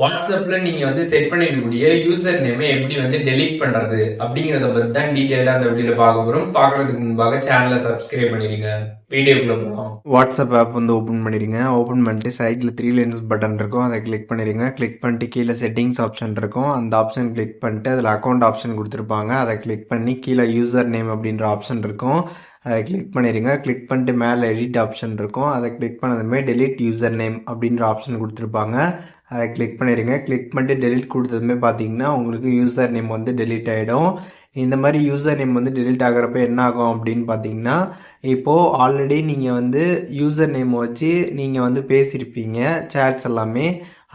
வாட்ஸ்அப்ல நீங்க வந்து செட் பண்ணிருக்கக்கூடிய யூசர் நேமை எப்படி வந்து டெலீட் பண்றது அப்படிங்கறத பத்தி தான் டீடைலா அந்த வீடியோல பார்க்க போறோம். பார்க்கறதுக்கு முன்பாக சேனலை சப்ஸ்கிரைப் பண்ணிருங்க. வீடியோக்குள்ள போகலாம். வாட்ஸ்அப் ஆப் வந்து ஓப்பன் பண்ணிடுங்க. ஓப்பன் பண்ணிட்டு சைடில் த்ரீ லைன்ஸ் பட்டன் இருக்கும், அதை கிளிக் பண்ணிடுங்க. கிளிக் பண்ணிட்டு கீழே செட்டிங்ஸ் ஆப்ஷன் இருக்கும், அந்த ஆப்ஷன் கிளிக் பண்ணிட்டு அதில் அக்கௌண்ட் ஆப்ஷன் கொடுத்துருப்பாங்க, அதை கிளிக் பண்ணி கீழே யூசர் நேம் அப்படின்ற ஆப்ஷன் இருக்கும், அதை கிளிக் பண்ணிடுங்க. கிளிக் பண்ணிட்டு மேலே எடிட் ஆப்ஷன் இருக்கும், அதை கிளிக் பண்ணதுமே டெலிட் யூசர் நேம் அப்படின்ற ஆப்ஷன் கொடுத்துருப்பாங்க, அதை கிளிக் பண்ணிடுங்க. கிளிக் பண்ணிட்டு டெலிட் கொடுத்ததுமே பார்த்தீங்கன்னா உங்களுக்கு யூசர் நேம் வந்து டெலிட் ஆகிடும். இந்த மாதிரி யூசர் நேம் வந்து டெலிட் ஆகிறப்ப என்ன ஆகும் அப்படின்னு பார்த்தீங்கன்னா, இப்போது ஆல்ரெடி நீங்கள் வந்து யூசர் நேம் வச்சு நீங்கள் வந்து பேசியிருப்பீங்க சேட்ஸ் எல்லாமே.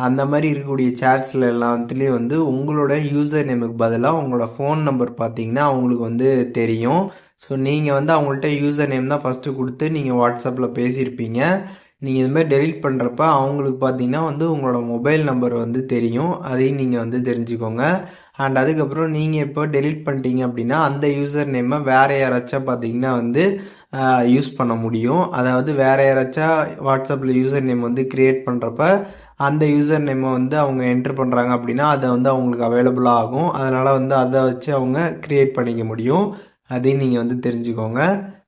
அந்த மாதிரி இருக்கக்கூடிய சேட்ஸில் எல்லாத்துலேயும் வந்து உங்களோட யூசர் நேமுக்கு பதிலாக உங்களோட ஃபோன் நம்பர் பார்த்தீங்கன்னா அவங்களுக்கு வந்து தெரியும். ஸோ நீங்கள் வந்து அவங்கள்ட்ட யூசர் நேம் தான் ஃபஸ்ட்டு கொடுத்து நீங்கள் வாட்ஸ்அப்பில் பேசியிருப்பீங்க. நீங்கள் இது மாதிரி டெலிட் பண்ணுறப்ப அவங்களுக்கு பார்த்தீங்கன்னா வந்து உங்களோட மொபைல் நம்பர் வந்து தெரியும். அதையும் நீங்கள் வந்து தெரிஞ்சுக்கோங்க. அண்ட் அதுக்கப்புறம் நீங்கள் இப்போ டெலிட் பண்ணிட்டீங்க அப்படின்னா அந்த யூசர் நேமை வேறு யாராச்சும் பார்த்தீங்கன்னா வந்து யூஸ் பண்ண முடியும். அதாவது வேறு யாராச்சும் வாட்ஸ்அப்பில் யூசர் நேம் வந்து க்ரியேட் பண்ணுறப்ப அந்த யூசர் நேமை வந்து அவங்க என்ட்ரு பண்ணுறாங்க அப்படின்னா அதை வந்து அவங்களுக்கு அவைலபிளாக ஆகும். அதனால் வந்து அதை வச்சு அவங்க க்ரியேட் பண்ணிக்க முடியும். அதையும் நீங்கள் வந்து தெரிஞ்சுக்கோங்க.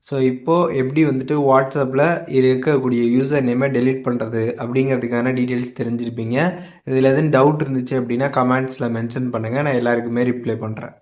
ஸோ இப்போது எப்படி வந்துட்டு வாட்ஸ்அப்பில் இருக்கக்கூடிய யூசர் நேமை டெலிட் பண்ணுறது அப்படிங்கிறதுக்கான டீட்டெயில்ஸ் தெரிஞ்சிருப்பீங்க. இதில் எதுவும் டவுட் இருந்துச்சு அப்படின்னா கமெண்ட்ஸில் மென்ஷன் பண்ணுங்கள், நான் எல்லாருக்குமே ரிப்ளை பண்ணுறேன்.